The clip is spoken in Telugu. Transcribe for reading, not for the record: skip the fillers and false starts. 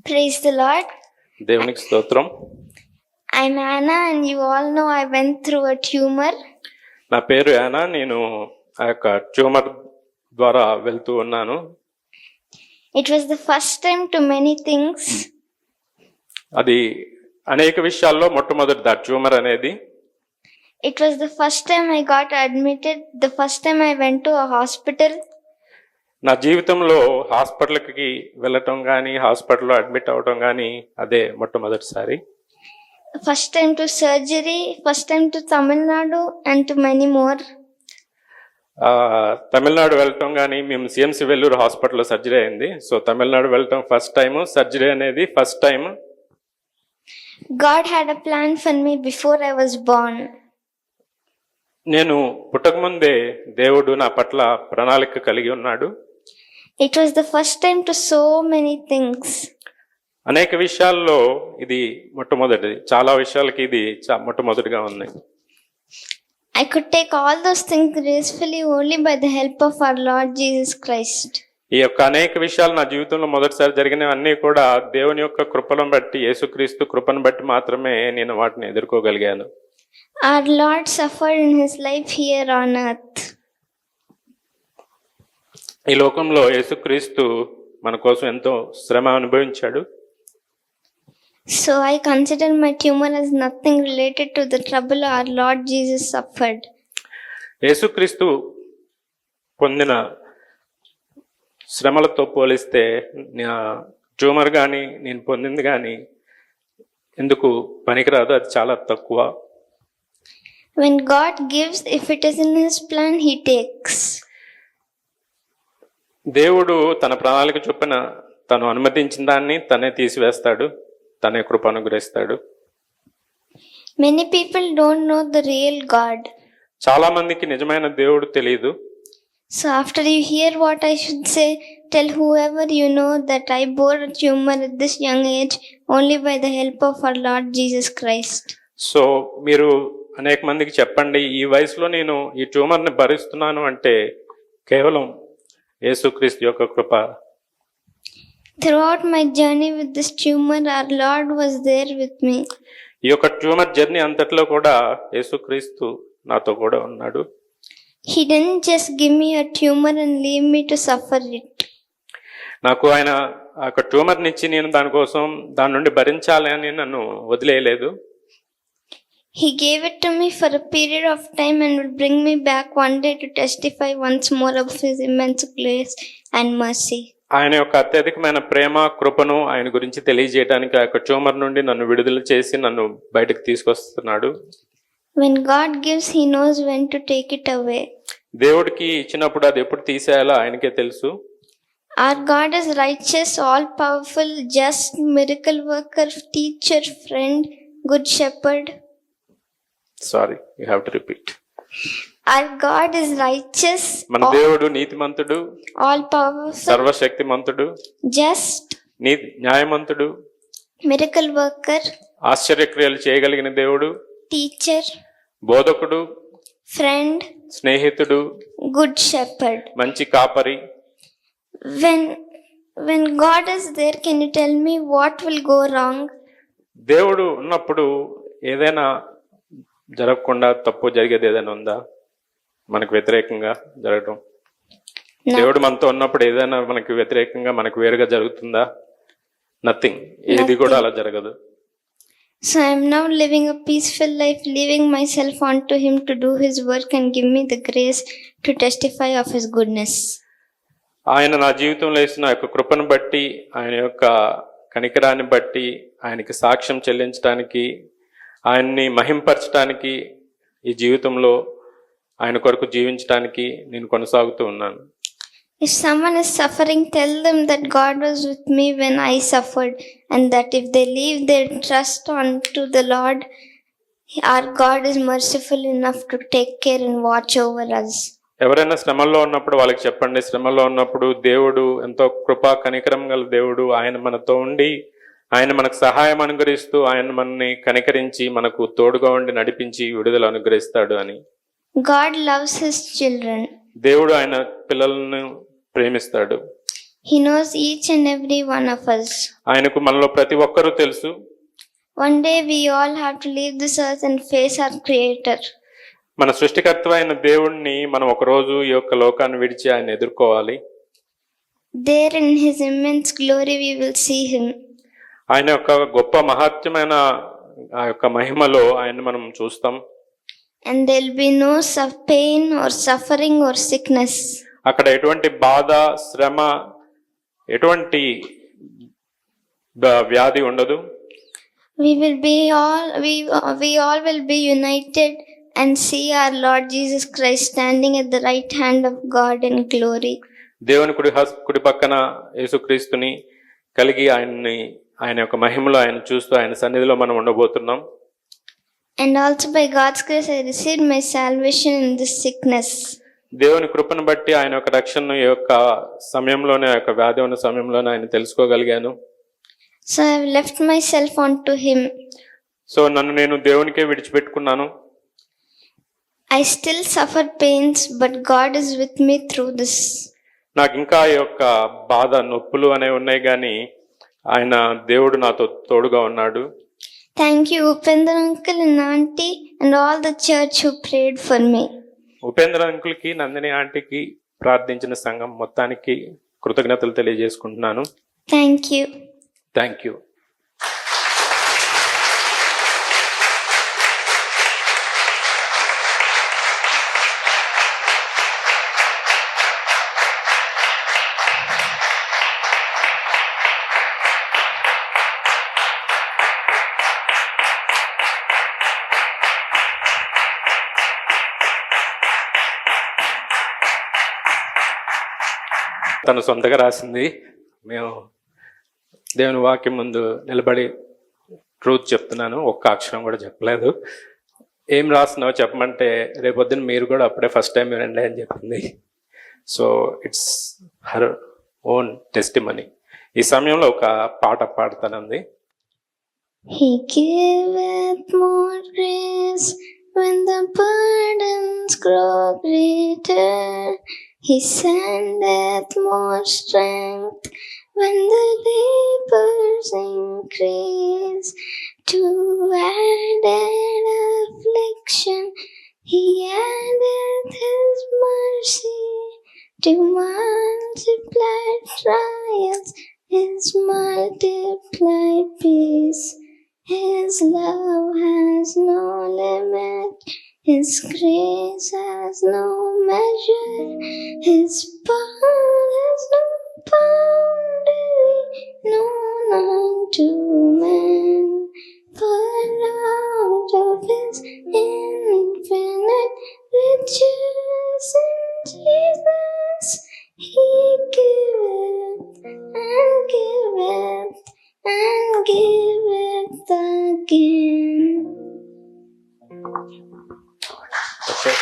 Praise the Lord. దేవునికి స్తోత్రం. I'm Anna and you all know I went through a tumor. నా పేరు యానా. నేను ఆ యొక్క ట్యూమర్ ద్వారా వెళ్తూ ఉన్నాను. It was the first time to many things. అది అనేక విషయాల్లో మొట్టమొదటిది ఆ ట్యూమర్ అనేది. It was the first time I got admitted, the first time I went to a hospital. నా జీవితంలో హాస్పిటల్కి వెళ్ళటం కానీ హాస్పిటల్లో అడ్మిట్ అవ్వటం కానీ అదే మొట్టమొదటిసారి. First time to surgery, first time to Tamil Nadu and to many more. Tamil Nadu వెళ్ళటం కానీ, మేము సిఎంసి వెల్లూరు హాస్పిటల్లో సర్జరీ అయింది. సో తమిళనాడు వెళ్ళటం ఫస్ట్ టైము, సర్జరీ అనేది first time. God had a plan for me before I was born. నేను పుట్టకముందే దేవుడు నా పట్ల ప్రణాళిక కలిగి ఉన్నాడు. It was the first time to so many things. అనేక విషయాల్లో ఇది మొట్టమొదటిది. చాలా విషయాలకి ఇది మొట్టమొదటిగా ఉంది. I could take all those things gracefully only by the help of our Lord Jesus Christ. ఈ యొక్క అనేక విషయాలు నా జీవితంలో మొదటిసారి జరిగినవన్నీ కూడా దేవుని యొక్క కృపను బట్టి, యేసుక్రీస్తు కృపను బట్టి మాత్రమే నేను వాటిని ఎదుర్కోగలిగాను. Our Lord suffered in his life here on earth. ఈ లోకంలో యేసుక్రీస్తు మన కోసం ఎంతో శ్రమ అనుభవించాడు. So I consider my tumor as nothing related to the trouble our Lord Jesus suffered. యేసుక్రీస్తు పొందిన శ్రమలతో పోలిస్తే ట్యూమర్ కానీ నేను పొందింది కానీ ఎందుకు పనికిరాదు, అది చాలా తక్కువ. When God gives, if it is in his plan, he takes. దేవుడు తన ప్రణాళిక చొప్పున తను అనుమతించిన దాన్ని తనే తీసివేస్తాడు, తనే కృప అనుగ్రహిస్తాడు. Many people don't know the real God. చాలా మందికి నిజమైన దేవుడు తెలియదు. So after you hear what I should say, tell whoever you know that I bore a tumor at this young age only by the help of our Lord Jesus Christ. So మీరు అనేక మందికి చెప్పండి, ఈ వయసులో నేను ఈ ట్యూమర్ని భరిస్తున్నాను అంటే కేవలం యేసుక్రీస్తు యొక్క కృప. Throughout my journey with this tumor, our Lord was there with me. ఈ యొక్క ట్యూమర్ జర్నీ అంతట్లో కూడా యేసుక్రీస్తు నాతో కూడా ఉన్నాడు. He didn't just give me a tumor and leave me to suffer it. నాకు ఆయన ఆ యొక్క ట్యూమర్ని ఇచ్చి నేను దాని నుండి భరించాలి అని నన్ను వదిలేయలేదు. He gave it to me for a period of time and will bring me back one day to testify once more of his immense grace and mercy. ఆయన యొక్క అత్యధికమైన ప్రేమ, కృపను ఆయన గురించి తెలియజేయడానికి ఆ యొక్క ట్యూమర్ నుండి నన్ను విడుదల చేసి నన్ను బయటకు తీసుకొస్తున్నాడు. When God gives, he knows when to take it away. దేవుడికి ఇచ్చినప్పుడు అది ఎప్పుడు తీసేయాలో ఆయనకే తెలుసు. Our God is righteous, all powerful, just, miracle worker, teacher, friend, good shepherd. Sorry, you have to repeat. Our God is righteous, మన దేవుడు నీతిమంతుడు, all powerful, సర్వశక్తిమంతుడు, just, న్యాయమంతుడు, miracle worker, ఆశ్చర్యక్రియలు చేయగలిగిన దేవుడు, teacher, బోధకుడు, friend, స్నేహితుడు, good shepherd. మంచి కాపరి. When God is there, can you tell me what will go wrong? దేవుడు ఉన్నప్పుడు ఏదైనా జరగకుండా తప్పు జరిగేది ఏదైనా ఉందా? మనకు వ్యతిరేకంగా జరగడం. దేవుడు మనతో ఉన్నప్పుడు ఏదైనా మనకు వ్యతిరేకంగా, మనకు వేరుగా జరుగుతుందా? నథింగ్. ఏది కూడా అలా జరగదు. So I am now living a peaceful life, leaving myself onto him to do his work and give me the grace to testify of his goodness. ఆయన నా జీవితంలో వేసిన యొక్క కృపను బట్టి, ఆయన యొక్క కనికరాన్ని బట్టి ఆయనకి సాక్ష్యం చెల్లించడానికి, ఆయన్ని మహింపరచడానికి, ఈ జీవితంలో ఆయన కొరకు జీవించడానికి నేను కొనసాగుతూ ఉన్నాను. If someone is suffering, tell them that God was with me when I suffered, and that if they leave their trust onto the Lord, our God is merciful enough to take care and watch over us. ఎవరైనా శ్రమల్లో ఉన్నప్పుడు వాళ్ళకి చెప్పండి, శ్రమల్లో ఉన్నప్పుడు దేవుడు ఎంతో కృపా కనికరం గల దేవుడు, ఆయన మనతో ఉండి ఆయన మనకు సహాయం అనుగ్రహిస్తూ ఆయన మనని కనికరించి మనకు తోడుగా ఉండి నడిపించి విడుదల అనుగ్రహిస్తాడు అని. God loves his children. దేవుడు ఆయన పిల్లలను ప్రేమిస్తాడు. He knows each and every one of us. ఆయనకు మనలో ప్రతి ఒక్కరూ తెలుసు. One day we all have to leave this earth and face our Creator. మన సృష్టికర్త అయిన దేవుణ్ణి మనం ఒకరోజు ఈ యొక్క లోకాన్ని విడిచి ఆయన ఎదుర్కోవాలి. There in His immense glory we will see Him. ఆయన యొక్క గొప్ప మహత్యమైన ఆ యొక్క మహిమలో ఆయన మనం చూస్తాం. And there will be no pain or suffering or sickness. అక్కడ ఎటువంటి బాధ, శ్రమ, ఎటువంటి వ్యాధి ఉండదు. We all will be united and see our Lord Jesus Christ standing at the right hand of God in glory. దేవుని కుడి పక్కన యేసుక్రీస్తుని కలిగి ఆయన యొక్క మహిమలో ఆయన చూస్తూ ఆయన సన్నిధిలో మనం ఉండబోతున్నాం. And also by God's grace I received my salvation in this sickness. దేవుని కృపను బట్టి ఆయన యొక్క రక్షణ యొక్క సమయంలోనే, ఆ యొక్క వ్యాధి ఉన్న సమయంలోనే ఆయన తెలుసుకోగలిగాను. So I have left myself unto Him. So నన్ను నేను దేవునికే విడిచిపెట్టుకున్నాను. I still suffer pains, but God is with me through this. నాకు ఇంకా ఈ యొక్క బాధ, నొప్పులు అనేవి ఉన్నాయి, కానీ ఆయన దేవుడు నాతో తోడుగా ఉన్నాడు. Thank you, Upendra uncle and auntie and all the church who prayed for me. Upendra అంకుల్కి, నందిని ఆంటీకి, ప్రార్థించిన సంఘం మొత్తానికి కృతజ్ఞతలు తెలియజేసుకుంటున్నాను. Thank you. Thank you. తను సొంతగా రాసింది. మేము దేవుని వాక్యం ముందు నిలబడి ట్రూత్ చెప్తున్నాను, ఒక్క అక్షరం కూడా చెప్పలేదు. ఏం రాస్తున్నావో చెప్పమంటే రేపొద్దున మీరు కూడా అప్పుడే ఫస్ట్ టైం వినండి అని చెప్పింది. So it's her own testimony. ఈ సమయంలో ఒక పాట పాడుతానంది. He giveth more grace when the burdens grow greater. He sendeth more strength when the labors increase. To added affliction He addeth His mercy. To multiplied trials His multiplied peace. His love has no limit, His grace has no measure, His power has no boundary known unto man. For out of His infinite riches in Jesus He giveth and giveth and giveth again. Okay.